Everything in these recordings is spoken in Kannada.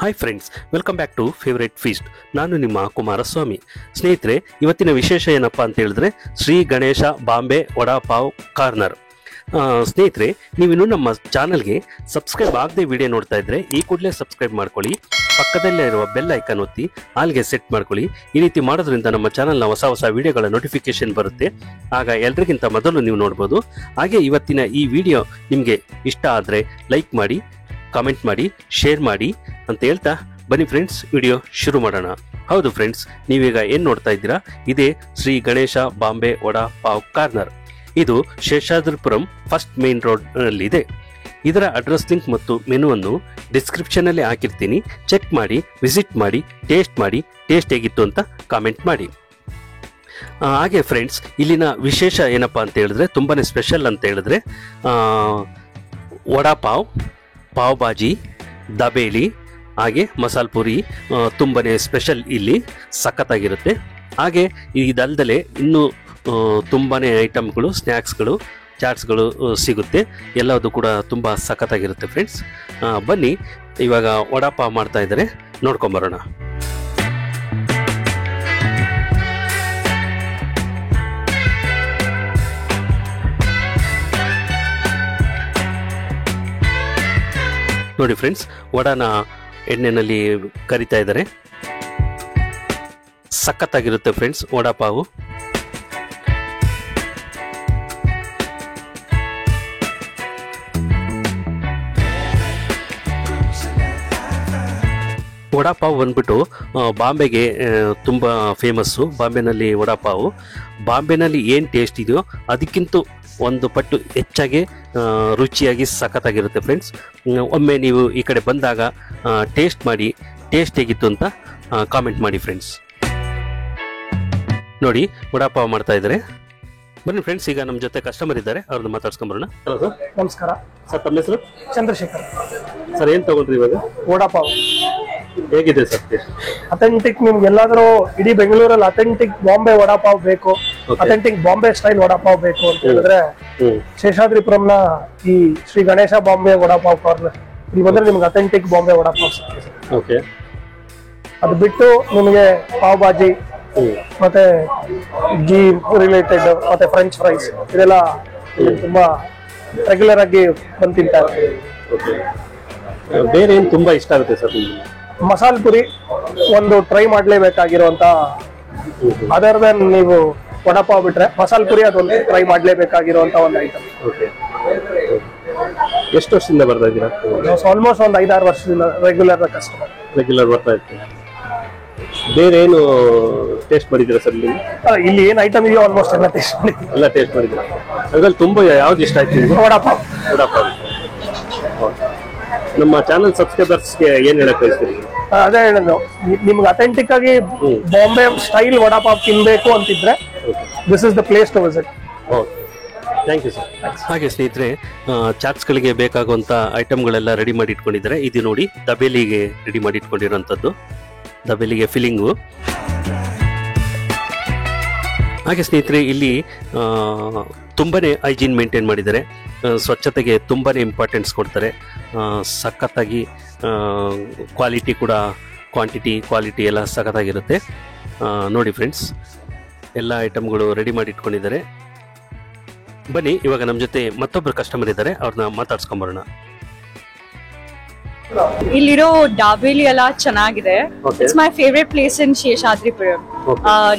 Hi friends, welcome back to favourite feast. ನಾನು ನಿಮ್ಮ ಕುಮಾರಸ್ವಾಮಿ. ಸ್ನೇಹಿತರೆ, ಇವತ್ತಿನ ವಿಶೇಷ ಏನಪ್ಪ ಅಂತ ಹೇಳಿದ್ರೆ ಶ್ರೀ ಗಣೇಶ ಬಾಂಬೆ ವಡಾ ಪಾವ್ ಕಾರ್ನರ್. ಸ್ನೇಹಿತರೆ, ನೀವಿನ್ನೂ ನಮ್ಮ ಚಾನಲ್ಗೆ ಸಬ್ಸ್ಕ್ರೈಬ್ ಆಗದೆ ವಿಡಿಯೋ ನೋಡ್ತಾ ಇದ್ರೆ ಈ ಕೂಡಲೇ ಸಬ್ಸ್ಕ್ರೈಬ್ ಮಾಡ್ಕೊಳ್ಳಿ. ಪಕ್ಕದಲ್ಲೇ ಇರುವ ಬೆಲ್ ಐಕನ್ ಒತ್ತಿ ಆಲ್ಗೆ ಸೆಟ್ ಮಾಡ್ಕೊಳ್ಳಿ. ಈ ರೀತಿ ಮಾಡೋದ್ರಿಂದ ನಮ್ಮ ಚಾನಲ್ನ ಹೊಸ ಹೊಸ ವಿಡಿಯೋಗಳ ನೋಟಿಫಿಕೇಶನ್ ಬರುತ್ತೆ. ಆಗ ಎಲ್ರಿಗಿಂತ ಮೊದಲು ನೀವು ನೋಡ್ಬೋದು. ಹಾಗೆ ಇವತ್ತಿನ ಈ ವಿಡಿಯೋ ನಿಮಗೆ ಇಷ್ಟ ಆದರೆ ಲೈಕ್ ಮಾಡಿ, ಕಾಮೆಂಟ್ ಮಾಡಿ, ಶೇರ್ ಮಾಡಿ ಅಂತ ಹೇಳ್ತಾ ಬನ್ನಿ ಫ್ರೆಂಡ್ಸ್, ವಿಡಿಯೋ ಶುರು ಮಾಡೋಣ. ಹೌದು ಫ್ರೆಂಡ್ಸ್, ನೀವೀಗ ಏನು ನೋಡ್ತಾ ಇದ್ದೀರಾ, ಇದೇ ಶ್ರೀ ಗಣೇಶ ಬಾಂಬೆ ವಡಾ ಪಾವ್ ಕಾರ್ನರ್. ಇದು ಶೇಷಾದ್ರಿಪುರಂ ಫಸ್ಟ್ ಮೇನ್ ರೋಡ್ ನಲ್ಲಿದೆ. ಇದರ ಅಡ್ರೆಸ್ ಲಿಂಕ್ ಮತ್ತು ಮೆನುವನ್ನು ಡಿಸ್ಕ್ರಿಪ್ಷನ್ ಅಲ್ಲಿ ಹಾಕಿರ್ತೀನಿ. ಚೆಕ್ ಮಾಡಿ, ವಿಸಿಟ್ ಮಾಡಿ, ಟೇಸ್ಟ್ ಹೇಗಿತ್ತು ಅಂತ ಕಾಮೆಂಟ್ ಮಾಡಿ. ಹಾಗೆ ಫ್ರೆಂಡ್ಸ್, ಇಲ್ಲಿನ ವಿಶೇಷ ಏನಪ್ಪಾ ಅಂತ ಹೇಳಿದ್ರೆ, ತುಂಬಾನೇ ಸ್ಪೆಷಲ್ ಅಂತ ಹೇಳಿದ್ರೆ ವಡಾ ಪಾವ್, ಪಾವ್ ಭಾಜಿ, ದಬೇಲಿ, ಹಾಗೆ ಮಸಾಲ ಪುರಿ ತುಂಬನೇ ಸ್ಪೆಷಲ್. ಇಲ್ಲಿ ಸಖತ್ತಾಗಿರುತ್ತೆ. ಹಾಗೆ ಇದಲ್ದಲೆ ಇನ್ನೂ ತುಂಬಾನೇ ಐಟಮ್ಗಳು, ಸ್ನ್ಯಾಕ್ಸ್ಗಳು, ಚಾಟ್ಸ್ಗಳು ಸಿಗುತ್ತೆ. ಎಲ್ಲದು ಕೂಡ ತುಂಬ ಸಖತ್ತಾಗಿರುತ್ತೆ ಫ್ರೆಂಡ್ಸ್. ಬನ್ನಿ, ಇವಾಗ ವಡಾ ಪಾವ್ ಮಾಡ್ತಾ ಇದ್ದಾರೆ, ನೋಡ್ಕೊಂಬರೋಣ. ನೋಡಿ ಫ್ರೆಂಡ್ಸ್, ವಡಾನ ಎಣ್ಣೆನಲ್ಲಿ ಕರಿತಾ ಇದ್ದಾರೆ. ಸಖತ್ತಾಗಿರುತ್ತೆ ಫ್ರೆಂಡ್ಸ್ ವಡಾ ಪಾವು. ವಡಾ ಪಾವ್ ಬಂದ್ಬಿಟ್ಟು ಬಾಂಬೆಗೆ ತುಂಬ ಫೇಮಸ್ಸು. ಬಾಂಬೆನಲ್ಲಿ ವಡಾ ಪಾವು, ಬಾಂಬೆನಲ್ಲಿ ಏನು ಟೇಸ್ಟ್ ಇದೆಯೋ ಅದಕ್ಕಿಂತ ಒಂದು ಪಟ್ಟು ಹೆಚ್ಚಾಗಿ ರುಚಿಯಾಗಿ ಸಖತ್ತಾಗಿರುತ್ತೆ ಫ್ರೆಂಡ್ಸ್. ಒಮ್ಮೆ ನೀವು ಈ ಕಡೆ ಬಂದಾಗ ಟೇಸ್ಟ್ ಮಾಡಿ, ಟೇಸ್ಟ್ ಹೇಗಿತ್ತು ಅಂತ ಕಾಮೆಂಟ್ ಮಾಡಿ ಫ್ರೆಂಡ್ಸ್. ನೋಡಿ, ವಡಾ ಪಾವ್ ಮಾಡ್ತಾ ಇದ್ದಾರೆ. ಬನ್ನಿ ಫ್ರೆಂಡ್ಸ್, ಈಗ ನಮ್ಮ ಜೊತೆ ಕಸ್ಟಮರ್ ಇದ್ದಾರೆ, ಅವ್ರನ್ನ ಮಾತಾಡ್ಸ್ಕೊಂಬರೋಣ. Hello sir. ನಮಸ್ಕಾರ ಸರ್, ತಮ್ಮ ಹೆಸರು? ಚಂದ್ರಶೇಖರ್. ಸರ್, ಏನು ತಗೊಂಡ್ರಿ ಇವಾಗ? ವಡಾ ಪಾವ್ ಹೇಗಿದೆ ಸರ್ ಟೇಸ್ಟ್? ಅಥೆಂಟಿಕ್. ನಿಮ್ಗೆ ಎಲ್ಲಾದ್ರೂ ಇಡೀ ಬೆಂಗಳೂರಲ್ಲಿ ಅಥೆಂಟಿಕ್ ಬಾಂಬೆ ವಡಾ ಪಾವ್ ಬೇಕು, ಅಥೆಂಟಿಕ್ ಬಾಂಬೆ ಸ್ಟೈಲ್ ವಡಾ ಪಾವ್ ಬೇಕು ಅಂತ ಹೇಳಿದ್ರೆ ಶೇಷಾದ್ರಿಪುರಂನ ಈ ಶ್ರೀ ಗಣೇಶ ಬಾಂಬೆ ವಡಾ ಪಾವ್ ಕಾರ್ನರ್ ಇಲ್ಲಿ ಬಂದ್ರೆ ನಿಮ್ಗೆ ಅಥೆಂಟಿಕ್ ಬಾಂಬೆ ವಡಾ ಪಾವ್ ಸಿಗುತ್ತೆ. ಓಕೆ. ಅದು ಬಿಟ್ಟು ನಿಮಗೆ ಪಾವ್ ಭಾಜಿ ಮತ್ತೆ ಗೀ ರಿಲೇಟೆಡ್ ಮತ್ತೆ ಫ್ರೆಂಚ್ ಫ್ರೈಸ್ ಇದೆಲ್ಲ ತುಂಬಾ ರೆಗ್ಯುಲರ್ ಆಗಿ ಬಂದು ತಿಂತಾ ಇರ್ತೀವಿ. ಓಕೆ. ಬೇರೆ ಏನು ತುಂಬಾ ಇಷ್ಟ ಆಗುತ್ತೆ ಸರ್? ಮಸಾಲ ಪುರಿ ಒಂದು ಟ್ರೈ ಮಾಡ್ಲೇಬೇಕಾಗಿರುವಂತ, ಅದರ್ ದೆನ್ ನೀವು ವಡಾ ಪಾವ್ ಬಿಟ್ರೆ ಮಸಾಲ ಪುರಿ ಅದೊಂದು ಟ್ರೈ ಮಾಡ್ಲೇಬೇಕಾಗಿರುವಂತ ಒಂದು ಐಟಮ್. ಓಕೆ. ಎಷ್ಟು ವರ್ಷದಿಂದ ಬರ್ತಾ ಇದ್ದೀರಾ? ಆಲ್ಮೋಸ್ಟ್ ಒಂದು 5-6 ವರ್ಷದಿಂದ ರೆಗ್ಯುಲರ್ ಕಸ್ಟಮರ್. ರೆಗ್ಯುಲರ್ ಬರ್ತಾ ಇರ್ತೀವಿ. ಬೇರೆ ಏನು ಟೇಸ್ಟ್ ಮಾಡಿದ್ದೀರಾ ಸರ್ ಇಲ್ಲಿ? ಇಲ್ಲಿ ಏನ್ ಐಟಮ್ ಇದೆಯೋ ಆಲ್ಮೋಸ್ಟ್ ಎಲ್ಲ ಟೇಸ್ಟ್ ಮಾಡಿದ್ದೀವಿ. ಎಲ್ಲ ಟೇಸ್ಟ್ ಮಾಡಿದ್ದೀರಾ? ಅದ್ರಲ್ಲಿ ತುಂಬಾ ಯಾವ್ದು ಇಷ್ಟ ಆಯ್ತು ನಿಮ್ಗೆ? ವಡಾ ಪಾವ್. ವಡಾ ಪಾವ್. ನಮ್ಮ ಚಾನಲ್ ಸಬ್ಸ್ಕ್ರೈಬರ್ಸ್ಗೆ ಏನ್ ಹೇಳಕ್ ಬಯಸ್ತೀರಿ? ಅದೇ ಹೇಳಿದ್ರು, ನಿಮ್ಗೆ ಅಥೆಂಟಿಕ್ ಆಗಿ ಬಾಂಬೆ ಸ್ಟೈಲ್ ವಡಾ ಪಾವ್ ತಿನ್ಬೇಕು ಅಂತಿದ್ರೆ this is the place to visit. Okay, thank you sir. ಹಾಗೆ ಸ್ನೇಹಿತರೆ, ಚಾಟ್ಸ್ಗಳಿಗೆ ಬೇಕಾಗುವಂಥ ಐಟಮ್ಗಳೆಲ್ಲ ರೆಡಿ ಮಾಡಿ ಇಟ್ಕೊಂಡಿದ್ದಾರೆ. ಇದು ನೋಡಿ, ದಬೇಲಿಗೆ ರೆಡಿ ಮಾಡಿ ಇಟ್ಕೊಂಡಿರೋಂಥದ್ದು, ದಬೇಲಿಗೆ ಫಿಲ್ಲಿಂಗು. ಹಾಗೆ ಸ್ನೇಹಿತರೆ, ಇಲ್ಲಿ ತುಂಬಾನೇ ಹೈಜೀನ್ ಮೇಂಟೈನ್ ಮಾಡಿದ್ದಾರೆ. ಸ್ವಚ್ಛತೆಗೆ ತುಂಬಾನೇ ಇಂಪಾರ್ಟೆನ್ಸ್ ಕೊಡ್ತಾರೆ. ಸಖತ್ತಾಗಿ ಕ್ವಾಲಿಟಿ ಕೂಡ, ಕ್ವಾಲಿಟಿ ಎಲ್ಲ ಸಖತ್ತಾಗಿರುತ್ತೆ. ನೋಡಿ ಫ್ರೆಂಡ್ಸ್, ಎಲ್ಲ ಐಟಮ್ಗಳು ರೆಡಿ ಮಾಡಿ ಇಟ್ಕೊಂಡಿದ್ದಾರೆ. ಬನ್ನಿ, ಇವಾಗ ನಮ್ಮ ಜೊತೆ ಮತ್ತೊಬ್ಬರು ಕಸ್ಟಮರ್ ಇದ್ದಾರೆ, ಅವ್ರನ್ನ ಮಾತಾಡ್ಸ್ಕೊಂಬರೋಣ. ಇಲ್ಲಿರೋ ಡಾಬೇಲಿ ಎಲ್ಲ ಚೆನ್ನಾಗಿದೆ. It's my favourite place in Seshadripuram.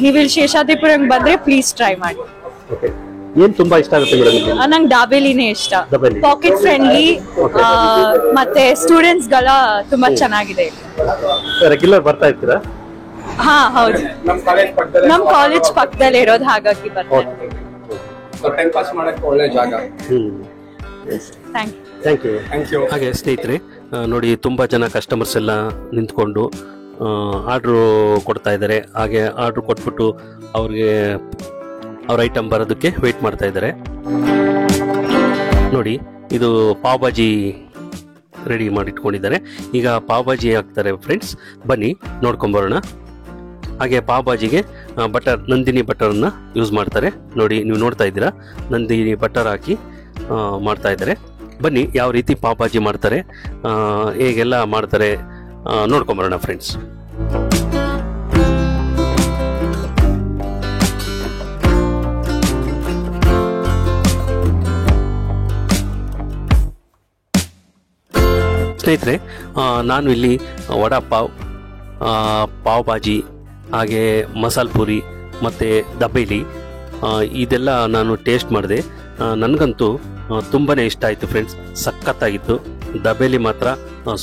ನೀವು ಇಲ್ಲಿ ಶೇಷಾದ್ರಿಪುರಂ ಬಂದ್ರೆ ಪ್ಲೀಸ್ ಟ್ರೈ ಮಾಡಿ. ಏನ್ ತುಂಬಾ ಇಷ್ಟ ಆಗುತ್ತೆ ಮೇಡಮ್? ನಂಗೆ ಡಾಬೇಲಿನೇ ಇಷ್ಟ. ಪಾಕೆಟ್ ಫ್ರೆಂಡ್ಲಿ ಮತ್ತೆ ಸ್ಟೂಡೆಂಟ್ಸ್ ಗಳ ತುಂಬಾ ಚೆನ್ನಾಗಿದೆ. ರೆಗ್ಯುಲರ್ ಬರ್ತಾ ಇರ್ತೀರಾ? ಹಾ, ಹೌದು. ನಮ್ ಕಾಲೇಜ್ ಪಕ್ಕದಲ್ಲೇ ಇರೋದು, ಹಾಗಾಗಿ ಬರ್ತಾರೆ. ಟೈಮ್ ಪಾಸ್ ಮಾಡಕ್ಕೆ ಒಳ್ಳೆ ಜಾಗ. Thank you. ಹಾಗೆ ಸ್ನೇಹಿತರೆ, ನೋಡಿ, ತುಂಬಾ ಜನ ಕಸ್ಟಮರ್ಸ್ ಎಲ್ಲ ನಿಂತ್ಕೊಂಡು ಆರ್ಡ್ರು ಕೊಡ್ತಾ ಇದ್ದಾರೆ. ಹಾಗೆ ಆರ್ಡ್ರು ಕೊಟ್ಬಿಟ್ಟು ಅವ್ರಿಗೆ ಅವ್ರ ಐಟಮ್ ಬರೋದಕ್ಕೆ ವೇಟ್ ಮಾಡ್ತಾ ಇದ್ದಾರೆ. ನೋಡಿ, ಇದು ಪಾವ್ ಭಾಜಿ ರೆಡಿ ಮಾಡಿಟ್ಕೊಂಡಿದ್ದಾರೆ. ಈಗ ಪಾವ್ ಭಾಜಿ ಹಾಕ್ತಾರೆ ಫ್ರೆಂಡ್ಸ್. ಬನ್ನಿ ನೋಡ್ಕೊಂಬರೋಣ. ಹಾಗೆ ಪಾವ್ ಭಾಜಿಗೆ ಬಟರ್, ನಂದಿನಿ ಬಟರನ್ನು ಯೂಸ್ ಮಾಡ್ತಾರೆ. ನೋಡಿ, ನೀವು ನೋಡ್ತಾ ಇದ್ದೀರಾ, ನಂದಿನಿ ಬಟರ್ ಹಾಕಿ ಮಾಡ್ತಾ ಇದ್ದಾರೆ. ಬನ್ನಿ ಯಾವ ರೀತಿ ಪಾವ್ ಭಾಜಿ ಮಾಡ್ತಾರೆ, ಹೇಗೆಲ್ಲ ಮಾಡ್ತಾರೆ ನೋಡ್ಕೊಂಬರೋಣ ಫ್ರೆಂಡ್ಸ್. ಸ್ನೇಹಿತರೆ, ನಾನು ಇಲ್ಲಿ ವಡಾ ಪಾವ್, ಪಾವ್ ಭಾಜಿ, ಹಾಗೆ ಮಸಾಲೆ ಪೂರಿ ಮತ್ತು ದಬೇಲಿ ಇದೆಲ್ಲ ನಾನು ಟೇಸ್ಟ್ ಮಾಡಿದೆ. ನನಗಂತೂ ತುಂಬಾ ಇಷ್ಟ ಆಯಿತು ಫ್ರೆಂಡ್ಸ್, ಸಖತ್ತಾಗಿತ್ತು. ದಬೇಲಿ ಮಾತ್ರ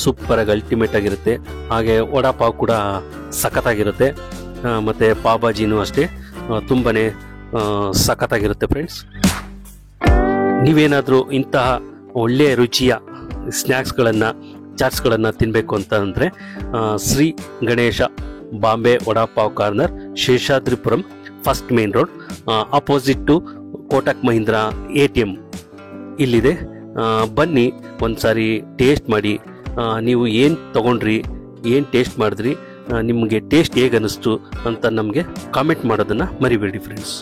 ಸೂಪರಾಗಿ ಅಲ್ಟಿಮೇಟ್ ಆಗಿರುತ್ತೆ, ಹಾಗೆ ವಡಾ ಪಾವ್ ಕೂಡ ಸಖತ್ತಾಗಿರುತ್ತೆ, ಮತ್ತು ಪಾವ್ ಭಾಜಿನೂ ಅಷ್ಟೇ ತುಂಬಾ ಸಖತ್ತಾಗಿರುತ್ತೆ ಫ್ರೆಂಡ್ಸ್. ನೀವೇನಾದರೂ ಇಂತಹ ಒಳ್ಳೆಯ ರುಚಿಯ ಸ್ನ್ಯಾಕ್ಸ್ಗಳನ್ನು, ಚಾಟ್ಸ್ಗಳನ್ನು ತಿನ್ನಬೇಕು ಅಂತ ಅಂದರೆ Shri Ganesha Bombay vada pav corner, Seshadripuram, first main road, opposite to Kotak Mahindra ATM ಇಲ್ಲಿದೆ. ಬನ್ನಿ ಒಂದ್ಸಾರಿ ಟೇಸ್ಟ್ ಮಾಡಿ. ನೀವು ಏನು ತಗೊಂಡ್ರಿ, ಏನು ಟೇಸ್ಟ್ ಮಾಡಿದ್ರಿ, ನಿಮಗೆ ಟೇಸ್ಟ್ ಹೇಗೆ ಅನ್ನಿಸ್ತು ಅಂತ ನಮಗೆ ಕಾಮೆಂಟ್ ಮಾಡೋದನ್ನು ಮರಿಬೇಡಿ ಫ್ರೆಂಡ್ಸ್.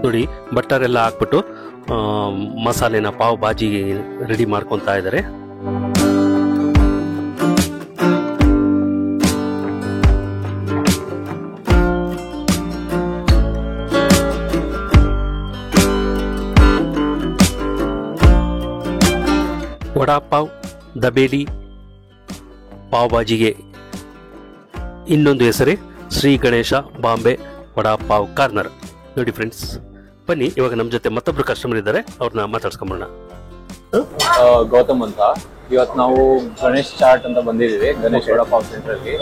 ನೋಡಿ, ಬಟರ್ ಎಲ್ಲ ಹಾಕ್ಬಿಟ್ಟು ಮಸಾಲೆನ ಪಾವ್ ಭಾಜಿ ರೆಡಿ ಮಾಡ್ಕೊತಾ ಇದ್ದಾರೆ. ವಡಾ ಪಾವ್, ದಬೇಲಿ, ಪಾವ್ ಭಾಜಿಗೆ ಇನ್ನೊಂದು ಹೆಸರೇ ಶ್ರೀ ಗಣೇಶ ಬಾಂಬೆ ವಡಾ ಪಾವ್ ಕಾರ್ನರ್. ನೋಡಿ ಫ್ರೆಂಡ್ಸ್, ಬನ್ನಿ ಇವಾಗ ನಮ್ಮ ಜೊತೆ ಮತ್ತೊಬ್ರು ಕಸ್ಟಮರ್ ಇದ್ದಾರೆ, ಅವ್ರನ್ನ ಮಾತಾಡ್ಸ್ಕೊಂಬರೋಣ. ಗೌತಮ್ ಅಂತ. ಇವತ್ತು ನಾವು ಗಣೇಶ್ ಚಾಟ್ ಅಂತ ಬಂದಿದ್ದೀವಿ, ಗಣೇಶ್ ವಡಾಪಾವ್ ಸೆಂಟರ್ ಅಲ್ಲಿ.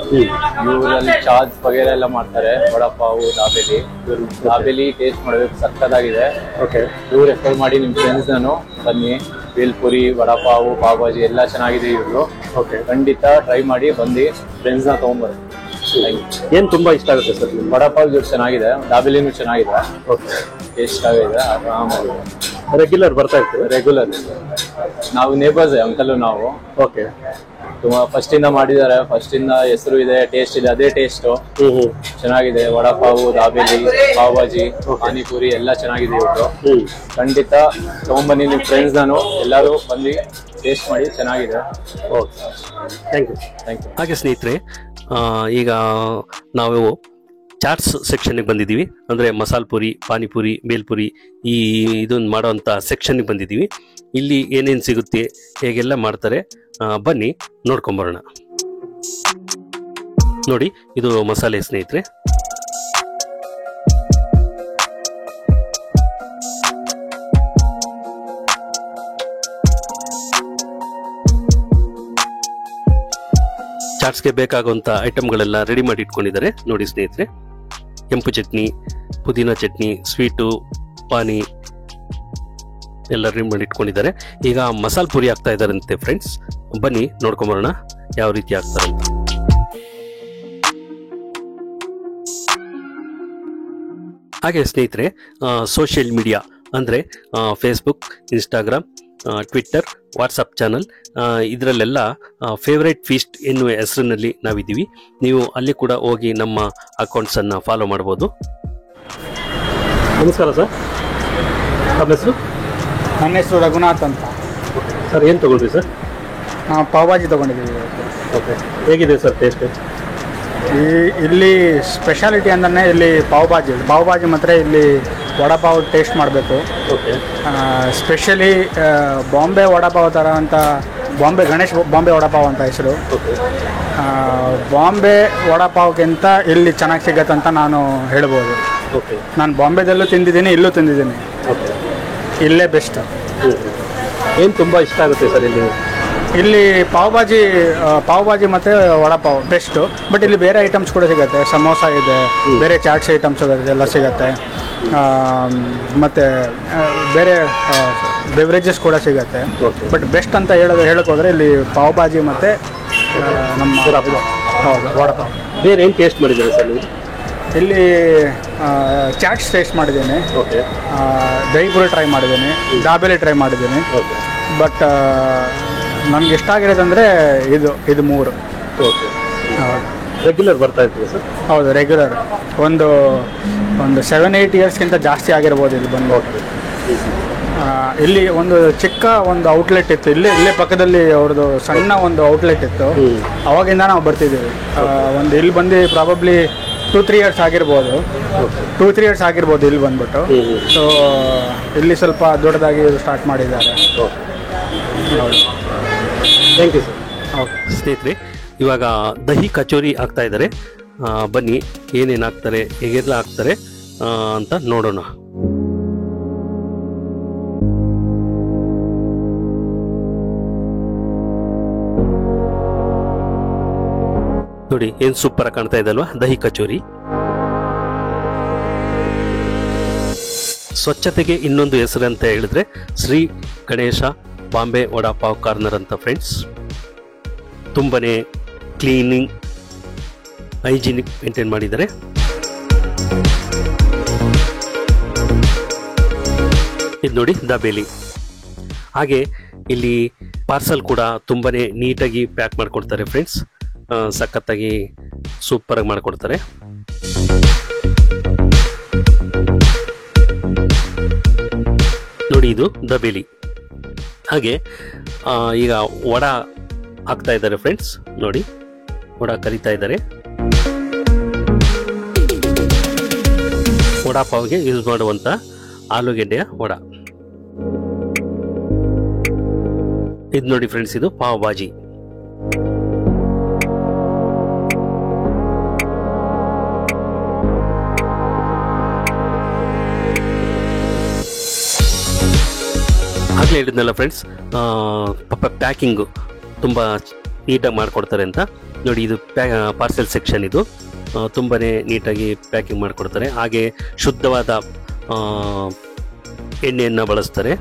ಇವರಲ್ಲಿ ಚಾಟ್ ವಗೇರೆ ಎಲ್ಲ ಮಾಡ್ತಾರೆ, ವಡಾಪಾವ್, ದಾಬೇಲಿ ಟೇಸ್ಟ್ ಮಾಡಬೇಕು, ಸಕ್ಕತ್ತಾಗಿದೆ. ಇವ್ರು ರೆಫರ್ ಮಾಡಿ ನಿಮ್ ಫ್ರೆಂಡ್ಸ್ ನಾನು ಬನ್ನಿ. ಬೇಲ್ಪುರಿ, ವಡಾಪಾವ್, ಪಾವ್ ಭಾಜಿ ಎಲ್ಲ ಚೆನ್ನಾಗಿದೆ ಇವ್ರು. ಖಂಡಿತ ಟ್ರೈ ಮಾಡಿ, ಬಂದು ಫ್ರೆಂಡ್ಸ್ ನ ತಗೊಂಡ್ಬರ್ರಿ. ಏನ್ ತುಂಬಾ ಇಷ್ಟ ಆಗುತ್ತೆ ಸರ್? ವಡಾಪಾವ್ ಚೆನ್ನಾಗಿದೆ, ದಾಬೇಲಿನೂ ಚೆನ್ನಾಗಿದೆ, ಟೇಸ್ಟ್ ಆಗಿದೆ, ಆರಾಮಾಗಿದೆ. ರೆಗ್ಯುಲರ್ ಬರ್ತಾ ಇರ್ತೀವಿ? ರೆಗ್ಯುಲರ್. ನಾವು ನೇಬರ್ಸ್ ಅಂಕಲ್ ನಾವು. ತುಂಬಾ ಫಸ್ಟ್ ಇಂದ ಮಾಡಿದ್ದಾರೆ, ಫಸ್ಟ್ ಇಂದ ಹೆಸರು ಇದೆ, ಟೇಸ್ಟ್ ಇದೆ, ಅದೇ ಟೇಸ್ಟ್ ಚೆನ್ನಾಗಿದೆ. ವಡಾಪಾವ್, ದಾಬೇಲಿ, ಪಾವ್ ಭಾಜಿ, ಪಾನಿಪುರಿ ಎಲ್ಲ ಚೆನ್ನಾಗಿದೆ ಇವರು. ಖಂಡಿತ ತಗೊಂಡ್ಬನ್ನಿ ನಿಮ್ ಫ್ರೆಂಡ್ಸ್ ನಾನು, ಎಲ್ಲರೂ ಬಂದು ಟೇಸ್ಟ್ ಮಾಡಿ, ಚೆನ್ನಾಗಿದೆ. Thank you. ಹಾಗೆ ಸ್ನೇಹಿತರೆ, ಈಗ ನಾವು ಚಾಟ್ಸ್ ಸೆಕ್ಷನ್ಗೆ ಬಂದಿದ್ದೀವಿ. ಅಂದರೆ ಮಸಾಲೆ ಪುರಿ, ಪಾನಿಪುರಿ, ಬೇಲ್ಪುರಿ ಇದನ್ನು ಮಾಡೋವಂಥ ಸೆಕ್ಷನ್ಗೆ ಬಂದಿದ್ದೀವಿ. ಇಲ್ಲಿ ಏನೇನು ಸಿಗುತ್ತೆ, ಹೇಗೆಲ್ಲ ಮಾಡ್ತಾರೆ, ಬನ್ನಿ ನೋಡ್ಕೊಂಬರೋಣ. ನೋಡಿ, ಇದು ಮಸಾಲೆ ಸ್ನೇಹಿತರೆ. ಚಾಟ್ಸ್ಗೆ ಬೇಕಾಗುವಂಥ ಐಟಮ್ಗಳೆಲ್ಲ ರೆಡಿ ಮಾಡಿ ಇಟ್ಕೊಂಡಿದ್ದಾರೆ. ನೋಡಿ ಸ್ನೇಹಿತರೆ, ಕೆಂಪು ಚಟ್ನಿ, ಪುದೀನ ಚಟ್ನಿ, ಸ್ವೀಟು, ಪಾನಿ ಎಲ್ಲ ರೆಡಿ ಮಾಡಿ ಇಟ್ಕೊಂಡಿದ್ದಾರೆ. ಈಗ ಮಸಾಲೆ ಪುರಿ ಆಗ್ತಾ ಇದ್ದಾರಂತೆ ಫ್ರೆಂಡ್ಸ್, ಬನ್ನಿ ನೋಡ್ಕೊಂಬರೋಣ ಯಾವ ರೀತಿ ಆಗ್ತಾರಂತ. ಹಾಗೆ ಸ್ನೇಹಿತರೆ, ಸೋಷಿಯಲ್ ಮೀಡಿಯಾ ಅಂದರೆ Facebook, Instagram, Twitter, WhatsApp channel ಇದರಲ್ಲೆಲ್ಲ ಫೇವ್ರೇಟ್ ಫೀಸ್ಟ್ ಎನ್ನುವ ಹೆಸರಿನಲ್ಲಿ ನಾವಿದ್ದೀವಿ. ನೀವು ಅಲ್ಲಿ ಕೂಡ ಹೋಗಿ ನಮ್ಮ ಅಕೌಂಟ್ಸನ್ನು ಫಾಲೋ ಮಾಡ್ಬೋದು. ನಮಸ್ಕಾರ ಸರ್, ನಮ್ಮ ಹೆಸರು? ನನ್ನ ಹೆಸರು ರಘುನಾಥ್ ಅಂತ ಸರ್. ಏನು ತೊಗೊಂಡ್ರಿ ಸರ್? ಪಾವ್ ಭಾಜಿ ತೊಗೊಂಡಿದ್ದೀವಿ. ಓಕೆ, ಹೇಗಿದೆ ಸರ್ ಟೇಸ್ಟ್? ಇಲ್ಲಿ ಸ್ಪೆಷಾಲಿಟಿ ಅಂದರೆ ಇಲ್ಲಿ ಪಾವ್ ಭಾಜಿ ಮಾತ್ರ ಇಲ್ಲಿ ವಡಾಪಾವ್ ಟೇಸ್ಟ್ ಮಾಡಬೇಕು. ಓಕೆ. ಸ್ಪೆಷಲಿ ಬಾಂಬೆ ವಡಾಪಾವ್ ಥರ ಅಂತ, ಗಣೇಶ್ ಬಾಂಬೆ ವಡಾಪಾವ್ ಅಂತ ಹೆಸರು. ಬಾಂಬೆ ವಡಾಪಾವ್ಗಿಂತ ಇಲ್ಲಿ ಚೆನ್ನಾಗಿ ಸಿಗತ್ತೆ ಅಂತ ನಾನು ಹೇಳ್ಬೋದು. ಓಕೆ. ನಾನು ಬಾಂಬೆದಲ್ಲೂ ತಿಂದಿದ್ದೀನಿ, ಇಲ್ಲೂ ತಿಂದಿದ್ದೀನಿ. ಓಕೆ. ಇಲ್ಲೇ ಬೆಸ್ಟ್. ಏನು ತುಂಬ ಇಷ್ಟ ಆಗುತ್ತೆ ಸರ್ ಇಲ್ಲಿ? ಪಾವ್ ಭಾಜಿ ಮತ್ತು ವಡಾಪಾವ್ ಬೆಸ್ಟು. ಬಟ್ ಇಲ್ಲಿ ಬೇರೆ ಐಟಮ್ಸ್ ಕೂಡ ಸಿಗುತ್ತೆ, ಸಮೋಸ ಇದೆ, ಬೇರೆ ಚಾಟ್ಸ್ ಐಟಮ್ಸ್ ಎಲ್ಲ ಸಿಗುತ್ತೆ, ಮತ್ತು ಬೇರೆ ಬೆವ್ರೇಜಸ್ ಕೂಡ ಸಿಗುತ್ತೆ. ಬಟ್ ಬೆಸ್ಟ್ ಅಂತ ಹೇಳಕ್ಕೆ ಹೋದರೆ ಇಲ್ಲಿ ಪಾವ್ ಭಾಜಿ ಮತ್ತು ನಮ್ಮ ಹೌದು ವಡಾಪಾವ್. ಬೇರೆ ಏನು ಟೇಸ್ಟ್ ಮಾಡಿದ್ದಾರೆ ಸರ್ ನೀವು? ಇಲ್ಲಿ ಚಾಟ್ಸ್ ಟೇಸ್ಟ್ ಮಾಡಿದ್ದೀನಿ, ಓಕೆ. ದಹಿ ಪೂರಿ ಟ್ರೈ ಮಾಡಿದ್ದೀನಿ, ದಾಬೇಲಿ ಟ್ರೈ ಮಾಡಿದ್ದೀನಿ. ಬಟ್ ನನಗೆ ಇಷ್ಟ ಆಗಿರೋದಂದರೆ ಇದು ಮೂರು. ಓಕೆ. ರೆಗ್ಯುಲರ್ ಬರ್ತಾ ಇರ್ತೀವಿ ಸರ್? ಹೌದು, ರೆಗ್ಯುಲರ್. ಒಂದು 7-8 ಇಯರ್ಸ್ಗಿಂತ ಜಾಸ್ತಿ ಆಗಿರ್ಬೋದು ಇಲ್ಲಿ ಬಂದು. ಓಕೆ. ಇಲ್ಲಿ ಒಂದು ಚಿಕ್ಕ ಒಂದು ಔಟ್ಲೆಟ್ ಇತ್ತು, ಇಲ್ಲೇ ಪಕ್ಕದಲ್ಲಿ ಅವ್ರದ್ದು ಸಣ್ಣ ಒಂದು ಔಟ್ಲೆಟ್ ಇತ್ತು. ಅವಾಗಿಂದ ನಾವು ಬರ್ತಿದ್ದೀವಿ. ಒಂದು ಇಲ್ಲಿ ಬಂದು ಪ್ರಾಬಬ್ಲಿ 2-3 ಇಯರ್ಸ್ ಆಗಿರ್ಬೋದು. 2-3 ಇಯರ್ಸ್ ಆಗಿರ್ಬೋದು ಇಲ್ಲಿ ಬಂದ್ಬಿಟ್ಟು. ಸೊ ಇಲ್ಲಿ ಸ್ವಲ್ಪ ದೊಡ್ಡದಾಗಿ ಸ್ಟಾರ್ಟ್ ಮಾಡಿದ್ದಾರೆ. Thank you sir. ಓಕೆ ಸ್ನೇಹಿತರೆ, ಇವಾಗ ದಹಿ ಕಚೋರಿ ಆಗ್ತಾ ಇದ್ದಾರೆ. ಬನ್ನಿ ಏನೇನು ಹಾಕ್ತಾರೆ, ಹೇಗೆಲ್ಲ ಹಾಕ್ತಾರೆ ಅಂತ ನೋಡೋಣ. ನೋಡಿ ಏನ್ ಸೂಪರ್ ಆಗಿ ಕಾಣ್ತಾ ಇದೆ ಅಲ್ವಾ ದಹಿ ಕಚೋರಿ. ಸ್ವಚ್ಛತೆಗೆ ಇನ್ನೊಂದು ಹೆಸರು ಅಂತ ಹೇಳಿದ್ರೆ ಶ್ರೀ ಗಣೇಶ ಬಾಂಬೆ ವಡಾಪಾವ್ ಕಾರ್ನರ್ ಅಂತ ಫ್ರೆಂಡ್ಸ್. ತುಂಬಾನೇ ಕ್ಲೀನಿಂಗ್, ಹೈಜಿನಿಕ್ ಮೇಂಟೈನ್ ಮಾಡಿದ್ದಾರೆ. ಇದು ನೋಡಿ ದಾಬೇಲಿ. ಹಾಗೆ ಇಲ್ಲಿ ಪಾರ್ಸಲ್ ಕೂಡ ತುಂಬಾನೇ ನೀಟಾಗಿ ಪ್ಯಾಕ್ ಮಾಡ್ಕೊಡ್ತಾರೆ ಫ್ರೆಂಡ್ಸ್. ಸಖತ್ತಾಗಿ ಸೂಪರ್ ಆಗಿ ಮಾಡ್ಕೊಡ್ತಾರೆ. ನೋಡಿ ಇದು ದಾಬೇಲಿ. ಹಾಗೆ ಈಗ ವಡಾ ಹಾಕ್ತಾ ಇದ್ದಾರೆ ಫ್ರೆಂಡ್ಸ್. ನೋಡಿ ವಡಾ ಕರಿತಾ ಇದ್ದಾರೆ. ವಡಾಪಾವ್ಗೆ ಯೂಸ್ ಮಾಡುವಂತ ಆಲೂಗೆಡ್ಡೆಯ ವಡಾ. ಇದು ನೋಡಿ ಫ್ರೆಂಡ್ಸ್, ಇದು ಪಾವ್ ಭಾಜಿ. ಆಗ್ಲೇ ಹೇಳಿದ್ನಲ್ಲ ಫ್ರೆಂಡ್ಸ್, ಪ್ಯಾಕಿಂಗ್ ತುಂಬಾ ನೀಟಾಗಿ ಮಾಡ್ಕೊಡ್ತಾರೆ ಅಂತ. ನೋಡಿ ಇದು ಪಾರ್ಸೆಲ್ ಸೆಕ್ಷನ್. ಇದು ತುಂಬಾನೇ ನೀಟಾಗಿ ಪ್ಯಾಕಿಂಗ್ ಮಾಡಿಕೊಡ್ತಾರೆ. ಹಾಗೆ ಶುದ್ಧವಾದ ಎಣ್ಣೆಯನ್ನು ಬಳಸ್ತಾರೆ.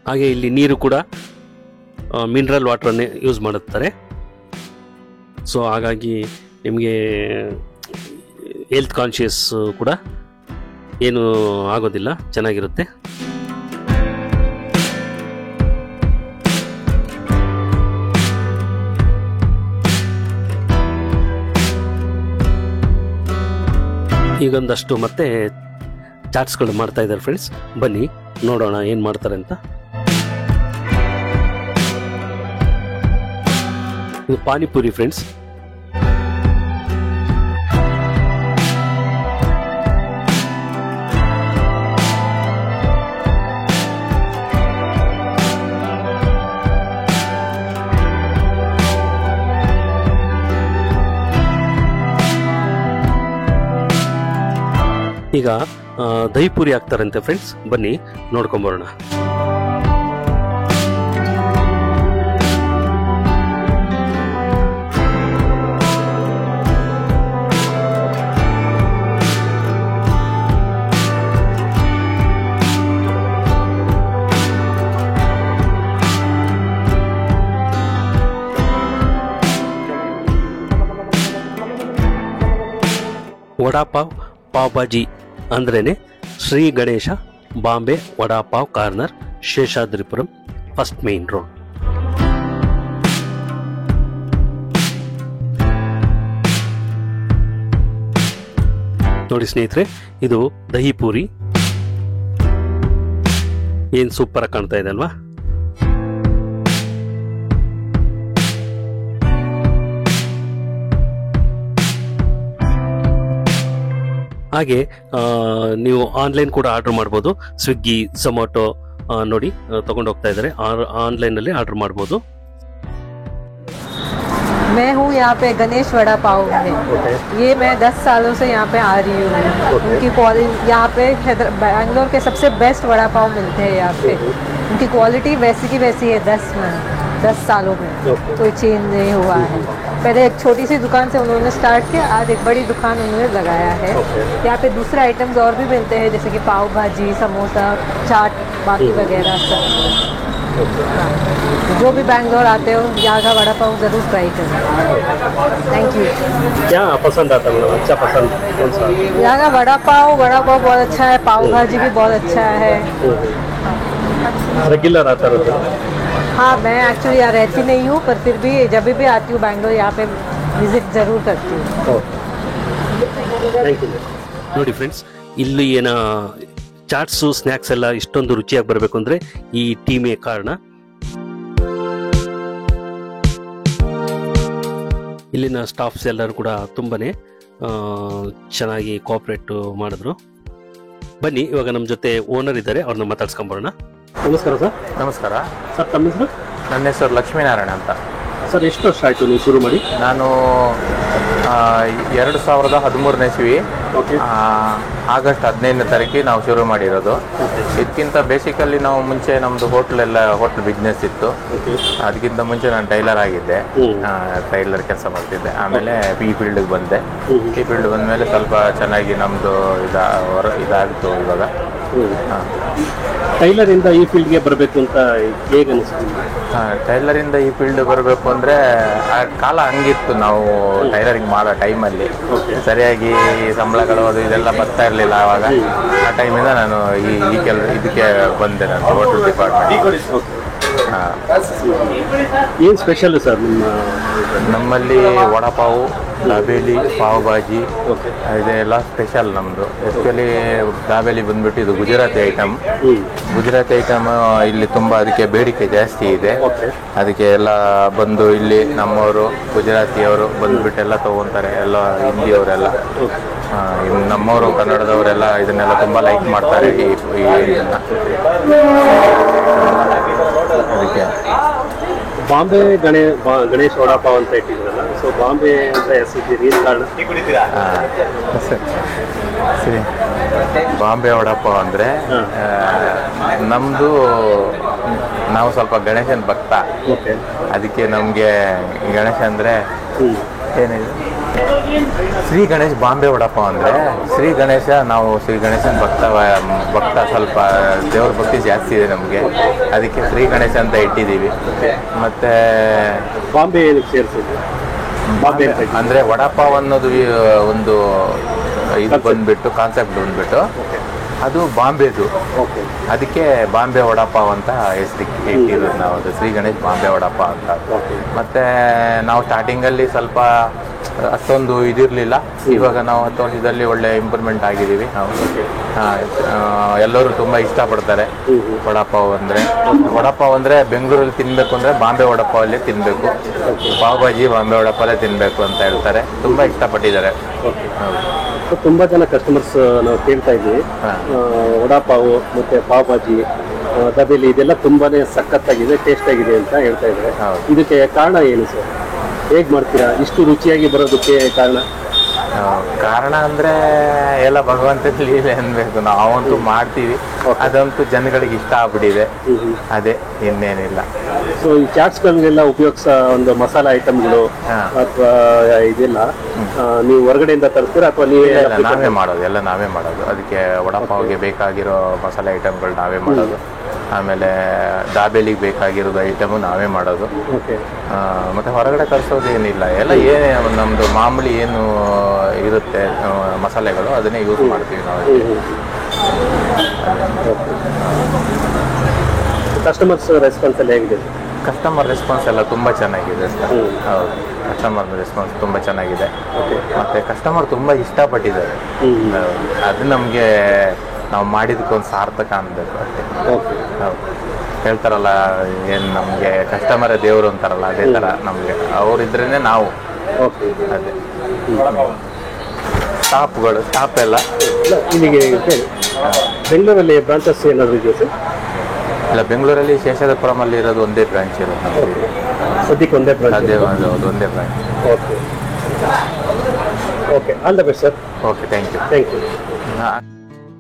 ಹಾಗೆ ಇಲ್ಲಿ ನೀರು ಕೂಡ ಮಿನರಲ್ ವಾಟರನ್ನೇ ಯೂಸ್ ಮಾಡುತ್ತಾರೆ. ಸೊ ಹಾಗಾಗಿ ನಿಮಗೆ ಹೆಲ್ತ್ ಕಾನ್ಷಿಯಸ್ ಕೂಡ ಏನು ಆಗೋದಿಲ್ಲ, ಚೆನ್ನಾಗಿರುತ್ತೆ. ಈಗೊಂದಷ್ಟು ಮತ್ತೆ ಚಾಟ್ಸ್ಗಳು ಮಾಡ್ತಾ ಇದ್ದಾರೆ ಫ್ರೆಂಡ್ಸ್. ಬನ್ನಿ ನೋಡೋಣ ಏನು ಮಾಡ್ತಾರೆ ಅಂತ. ಇದು ಪಾನಿಪುರಿ ಫ್ರೆಂಡ್ಸ್. ಈಗ ದಹಿ ಪೂರಿ ಹಾಕ್ತಾರಂತೆ ಫ್ರೆಂಡ್ಸ್. ಬನ್ನಿ ನೋಡ್ಕೊಂಬರೋಣ. ವಡಾಪಾವ್ ಪಾವ್ ಭಾಜಿ ಅಂದ್ರೇನೆ Shri Ganesha Bombay vada pav corner, Seshadripuram, first main road. ನೋಡಿ ಸ್ನೇಹಿತರೆ, ಇದು ದಹಿ ಪೂರಿ. ಏನ್ ಸೂಪರ್ ಆಗಿ ಕಾಣ್ತಾ ಇದೆ ಅಲ್ವಾ. ಹಾಗೆ ನೀವು ಆನ್ಲೈನ್ ಕೂಡ ಆರ್ಡರ್ ಮಾಡ್ಬೋದು. ಸ್ವಿಗ್ಗಿ, ಝೊಮ್ಯಾಟೊ ನೋಡಿ ತಗೊಂಡು ಹೋಗ್ತಾ ಇದ್ದಾರೆ. ಆನ್ಲೈನಲ್ಲಿ ಆರ್ಡರ್ ಮಾಡ್ಬೋದು. मैं हूँ यहाँ पे गणेश वड़ा पाव में। ये मैं 10 सालों से यहाँ पे आ रही हूँ। उनकी क्वालिटी यहाँ पे बैंगलोर के सबसे बेस्ट वड़ा पाव मिलते हैं यहाँ पे। उनकी क्वालिटी वैसी की वैसी है 10 सालों में, कोई चेंज नहीं हुआ है। पहले एक छोटी सी दुकान से उन्होंने स्टार्ट किया, आज एक बड़ी दुकान उन्होंने लगाया है। यहाँ पे दूसरे आइटम्स और भी मिलते हैं, जैसे कि पाव भाजी, समोसा, चाट, बाकी वगैरह सब। जो भी बैंगलोर आते हो यहाँ का वड़ा पाव ज़रूर ट्राई करें। Thank you. क्या पसंद आता है? अच्छा पसंद कौन सा? यहाँ का वड़ा पाव बहुत अच्छा है, पाव भाजी भी बहुत अच्छा है। रेगुलर आता रहता है? हाँ, मैं एक्चुअली यहाँ रहती नहीं हूँ, पर फिर भी जब भी आती हूँ बैंगलोर यहाँ पे विजिट ज़रूर करती हूँ। Thank you. ನೋಡಿ ಫ್ರೆಂಡ್ಸ್, ಇಲ್ಲಿ ಏನ ಚಾಟ್ಸು ಸ್ನ್ಯಾಕ್ಸ್ ಎಲ್ಲ ಇಷ್ಟೊಂದು ರುಚಿಯಾಗಿ ಬರಬೇಕು ಅಂದರೆ ಈ ಟೀಮೇ ಕಾರಣ. ಇಲ್ಲಿನ ಸ್ಟಾಫ್ಸ್ ಎಲ್ಲರೂ ಕೂಡ ತುಂಬನೇ ಚೆನ್ನಾಗಿ ಕೋಆಪರೇಟ್ ಮಾಡಿದ್ರು. ಬನ್ನಿ, ಇವಾಗ ನಮ್ಮ ಜೊತೆ ಓನರ್ ಇದ್ದಾರೆ, ಅವ್ರನ್ನ ಮಾತಾಡ್ಸ್ಕೊಂಬರೋಣ. ನಮಸ್ಕಾರ ಸರ್. ನಮಸ್ಕಾರ ಸರ್, ತಮ್ಮ ಹೆಸರು? ನನ್ನ ಹೆಸರು ಲಕ್ಷ್ಮೀನಾರಾಯಣ ಅಂತ. ಸರ್, ಎಷ್ಟು ವರ್ಷ ಆಯಿತು ನೀವು ಶುರು ಮಾಡಿ? ನಾನು 2013ನೇ ಇಸ್ವಿ ಆಗಸ್ಟ್ 15ನೇ ತಾರೀಕಿಗೆ ನಾವು ಶುರು ಮಾಡಿರೋದು. ಇದಕ್ಕಿಂತ ಬೇಸಿಕಲಿ ನಾವು ಮುಂಚೆ ನಮ್ಮದು ಹೋಟ್ಲ್ ಬಿಸ್ನೆಸ್ ಇತ್ತು. ಅದಕ್ಕಿಂತ ಮುಂಚೆ ನಾನು ಟೈಲರ್ ಆಗಿದ್ದೆ, ಟೈಲರ್ ಕೆಲಸ ಮಾಡ್ತಿದ್ದೆ. ಆಮೇಲೆ ಈ ಫೀಲ್ಡ್ಗೆ ಬಂದೆ. ಈ ಫೀಲ್ಡ್ ಬಂದಮೇಲೆ ಸ್ವಲ್ಪ ಚೆನ್ನಾಗಿ ನಮ್ಮದು ಇದಾಗಿತ್ತು. ಇವಾಗ ಟೈಲರಿಂದ ಈ ಫೀಲ್ಡ್ಗೆ ಬರಬೇಕು ಅಂತ ಹೇಗೆ ಅನಿಸ್ತು? ಟೈಲರಿಂದ ಈ ಫೀಲ್ಡ್ ಬರಬೇಕು ಅಂದರೆ ಆ ಕಾಲ ಹಂಗಿತ್ತು. ನಾವು ಟೈಲರಿಂಗ್ ಮಾಡೋ ಟೈಮಲ್ಲಿ ಸರಿಯಾಗಿ ಸಂಬಳಗಳು ಅದು ಇದೆಲ್ಲ ಬರ್ತಾ ಇರಲಿಲ್ಲ. ಆವಾಗ ಆ ಟೈಮಿಂದ ನಾನು ಇದಕ್ಕೆ ಬಂದೆ, ನಾನು ಹೋಟೆಲ್ ಡಿಪಾರ್ಟ್ಮೆಂಟ್. ಏನು ಸ್ಪೆಷಲ್ ಸರ್ ನಮ್ಮಲ್ಲಿ ವಡಾಪಾವು, ದಾಬೇಲಿ, ಪಾವ್ ಭಾಜಿ ಇದೆಲ್ಲ ಸ್ಪೆಷಲ್ ನಮ್ಮದು. ಎಸ್ಪೆಷಲಿ ದಾಬೇಲಿ ಬಂದ್ಬಿಟ್ಟು ಇದು ಗುಜರಾತಿ ಐಟಮ್. ಗುಜರಾತಿ ಐಟಮ್ ಇಲ್ಲಿ ತುಂಬ ಅದಕ್ಕೆ ಬೇಡಿಕೆ ಜಾಸ್ತಿ ಇದೆ. ಅದಕ್ಕೆ ಎಲ್ಲ ಬಂದು ಇಲ್ಲಿ ನಮ್ಮವರು ಗುಜರಾತಿಯವರು ಬಂದ್ಬಿಟ್ಟು ಎಲ್ಲ ತೊಗೊತಾರೆ, ಎಲ್ಲ ಹಿಂದಿಯವರೆಲ್ಲ. ನಮ್ಮವರು ಕನ್ನಡದವರೆಲ್ಲ ಇದನ್ನೆಲ್ಲ ತುಂಬ ಲೈಕ್ ಮಾಡ್ತಾರೆ ಇದನ್ನು. ಅದಕ್ಕೆ ಬಾಂಬೆ ಗಣೇಶ್ ವಡಾಪಾವ್ ಅಂತ ಇಟ್ಟಿದ್ರಲ್ಲ, ಸೊ ಬಾಂಬೆ ಅಂತ ಹೆಸರಿದ್ದೀರಿ, ಏನು ಕಾರಣ? ಸರಿ, ಬಾಂಬೆ ವಡಾಪಾವ್ ಅಂದರೆ ನಮ್ಮದು ನಾವು ಸ್ವಲ್ಪ ಗಣೇಶನ ಭಕ್ತ. ಅದಕ್ಕೆ ನಮಗೆ ಗಣೇಶ ಅಂದರೆ ಏನಿದೆ, ಶ್ರೀ ಗಣೇಶ್ ಬಾಂಬೆ ವಡಾಪಾವ್ ಅಂದರೆ ಶ್ರೀ ಗಣೇಶ. ನಾವು ಶ್ರೀ ಗಣೇಶನ ಭಕ್ತ ಸ್ವಲ್ಪ ದೇವ್ರ ಭಕ್ತಿ ಜಾಸ್ತಿ ಇದೆ ನಮಗೆ. ಅದಕ್ಕೆ ಶ್ರೀ ಗಣೇಶ ಅಂತ ಇಟ್ಟಿದ್ದೀವಿ. ಮತ್ತು ಬಾಂಬೆ ಏನಕ್ಕೆ ಸೇರಿಸಿದ್ವಿ? ಬಾಂಬೆ ಅಂದರೆ ವಡಾಪಾವ್ ಅನ್ನೋದು ಒಂದು ಇದು ಬಂದುಬಿಟ್ಟು ಕಾನ್ಸೆಪ್ಟ್ ಬಂದುಬಿಟ್ಟು ಅದು ಬಾಂಬೆದು. ಅದಕ್ಕೆ ಬಾಂಬೆ ವಡಾಪಾವ್ ಅಂತ ಹೆಸರಿಗೆ ಇಟ್ಟಿರೋದು ನಾವು. ಅದು ಶ್ರೀ ಗಣೇಶ್ ಬಾಂಬೆ ವಡಾಪಾವ್ ಅಂತ. ಮತ್ತು ನಾವು ಸ್ಟಾರ್ಟಿಂಗಲ್ಲಿ ಸ್ವಲ್ಪ ಅಷ್ಟೊಂದು ಇದಿರಲಿಲ್ಲ. ಇವಾಗ ನಾವು 10 ವರ್ಷದಲ್ಲಿ ಒಳ್ಳೆ ಇಂಪ್ರೂವ್ಮೆಂಟ್ ಆಗಿದ್ದೀವಿ ನಾವು. ಎಲ್ಲರೂ ತುಂಬ ಇಷ್ಟಪಡ್ತಾರೆ ವಡಾಪಾವ್ ಅಂದರೆ. ವಡಾಪಾವ್ ಅಂದರೆ ಬೆಂಗಳೂರಲ್ಲಿ ತಿನ್ನಬೇಕು ಅಂದರೆ ಬಾಂಬೆ ವಡಾಪಾವಲ್ಲೇ ತಿನ್ನಬೇಕು, ಪಾವ್ ಭಾಜಿ ಬಾಂಬೆ ವಡಾಪಾವಲ್ಲೇ ತಿನ್ನಬೇಕು ಅಂತ ಹೇಳ್ತಾರೆ. ತುಂಬ ಇಷ್ಟಪಟ್ಟಿದ್ದಾರೆ. ತುಂಬ ಜನ ಕಸ್ಟಮರ್ಸ್ ನಾವು ಕೇಳ್ತಾ ಇದ್ವಿ, ವಡಾಪಾವು ಮತ್ತು ಪಾವ್ ಭಾಜಿ, ದಬೇಲಿ ಇದೆಲ್ಲ ತುಂಬಾನೇ ಸಖತ್ತಾಗಿದೆ, ಟೇಸ್ಟ್ ಆಗಿದೆ ಅಂತ ಹೇಳ್ತಾ ಇದ್ದಾರೆ. ಇದಕ್ಕೆ ಕಾರಣ ಏನು ಸರ್? ಹೇಗೆ ಮಾಡ್ತೀರಾ ಇಷ್ಟು ರುಚಿಯಾಗಿ ಬರೋದಕ್ಕೆ ಕಾರಣ? ಕಾರಣ ಅಂದರೆ ಎಲ್ಲ ಭಗವಂತನ ಲೀಲೆ ಅನ್ಬೇಕು. ನಾವಂತೂ ಮಾಡ್ತೀವಿ, ಅದಂತೂ ಜನಗಳಿಗೆ ಇಷ್ಟ ಆಗ್ಬಿಟ್ಟಿದೆ, ಅದೇ, ಇನ್ನೇನಿಲ್ಲ. ಸೊ ಈ ಚಾಟ್ಸ್ಗಳನ್ನೆಲ್ಲ ಉಪಯೋಗಿಸೋ ಒಂದು ಮಸಾಲ ಐಟಮ್ಗಳು ಅಥವಾ ಇದೆಲ್ಲ ನೀವು ಹೊರಗಡೆಯಿಂದ ತರ್ತೀರಾ ಅಥವಾ ನೀವೇ? ನಾವೇ ಮಾಡೋದು, ಎಲ್ಲ ನಾವೇ ಮಾಡೋದು. ಅದಕ್ಕೆ ವಡಾಪಾವ್ಗೆ ಬೇಕಾಗಿರೋ ಮಸಾಲೆ ಐಟಮ್ಗಳು ನಾವೇ ಮಾಡೋದು. ಆಮೇಲೆ ದಾಬೇಲಿಗೆ ಬೇಕಾಗಿರೋದು ಐಟಮು ನಾವೇ ಮಾಡೋದು. ಮತ್ತು ಹೊರಗಡೆ ತರಿಸೋದು ಏನಿಲ್ಲ, ಎಲ್ಲ ಏನೇ ನಮ್ಮದು ಮಾಮೂಲಿ ಏನು ಇರುತ್ತೆ ಮಸಾಲೆಗಳು ಅದನ್ನೇ ಯೂಸ್ ಮಾಡ್ತೀವಿ ನಾವು. ಕಸ್ಟಮರ್ಸ್ ರೆಸ್ಪಾನ್ಸ್ ಎಲ್ಲ ಹೇಗಿದೆ? ಕಸ್ಟಮರ್ ರೆಸ್ಪಾನ್ಸ್ ಎಲ್ಲ ತುಂಬ ಚೆನ್ನಾಗಿದೆ ಸರ್. ಹೌದು, ಕಸ್ಟಮರ್ ರೆಸ್ಪಾನ್ಸ್ ತುಂಬ ಚೆನ್ನಾಗಿದೆ. ಮತ್ತು ಕಸ್ಟಮರ್ ತುಂಬ ಇಷ್ಟಪಟ್ಟಿದ್ದಾರೆ. ಅದು ನಮಗೆ ನಾವು ಮಾಡಿದಕ್ಕೊಂದು ಸಾರ್ಥಕ ಅನ್ಬೇಕು ಅಷ್ಟೇ. ಹೌದು, ಹೇಳ್ತಾರಲ್ಲ ಏನು ನಮಗೆ ಕಸ್ಟಮರೇ ದೇವರು ಅಂತಾರಲ್ಲ, ಅದೇ ಥರ ನಮಗೆ ಅವರಿದ್ರೇ ನಾವು. ಅದೇ ಸ್ಟಾಪ್ ಎಲ್ಲ ಇಲ್ಲಿಗೆ ಬೆಂಗಳೂರಲ್ಲಿ ಬ್ರಾಂಚಸ್ ಏನಾದರೂ ಇದೆಯಾ ಸರ್? ಇಲ್ಲ, ಬೆಂಗಳೂರಲ್ಲಿ ಶೇಷಾದ್ರಿಪುರಮಲ್ಲಿ ಇರೋದು ಒಂದೇ ಬ್ರಾಂಚ್ ಇರೋದು ನಮಗೆ. ಸದ್ಯಕ್ಕೆ ಒಂದೇ ಬ್ರಾಂಚ್? ಅದೇ ಒಂದೇ branch. Okay, all the best sir. Okay, thank you.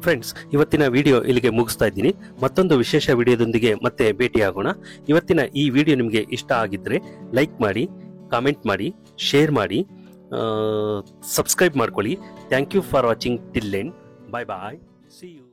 Friends, ಇವತ್ತಿನ ವಿಡಿಯೋ ಇಲ್ಲಿಗೆ ಮುಗಿಸ್ತಾ ಇದ್ದೀನಿ. ಮತ್ತೊಂದು ವಿಶೇಷ ವಿಡಿಯೋದೊಂದಿಗೆ ಮತ್ತೆ ಭೇಟಿಯಾಗೋಣ. ಇವತ್ತಿನ ಈ ವಿಡಿಯೋ ನಿಮಗೆ ಇಷ್ಟ ಆಗಿದ್ರೆ ಲೈಕ್ ಮಾಡಿ, ಕಾಮೆಂಟ್ ಮಾಡಿ, ಶೇರ್ ಮಾಡಿ, ಸಬ್ಸ್ಕ್ರೈಬ್ ಮಾಡ್ಕೊಳ್ಳಿ. Thank you for watching till end. Bye bye, see you.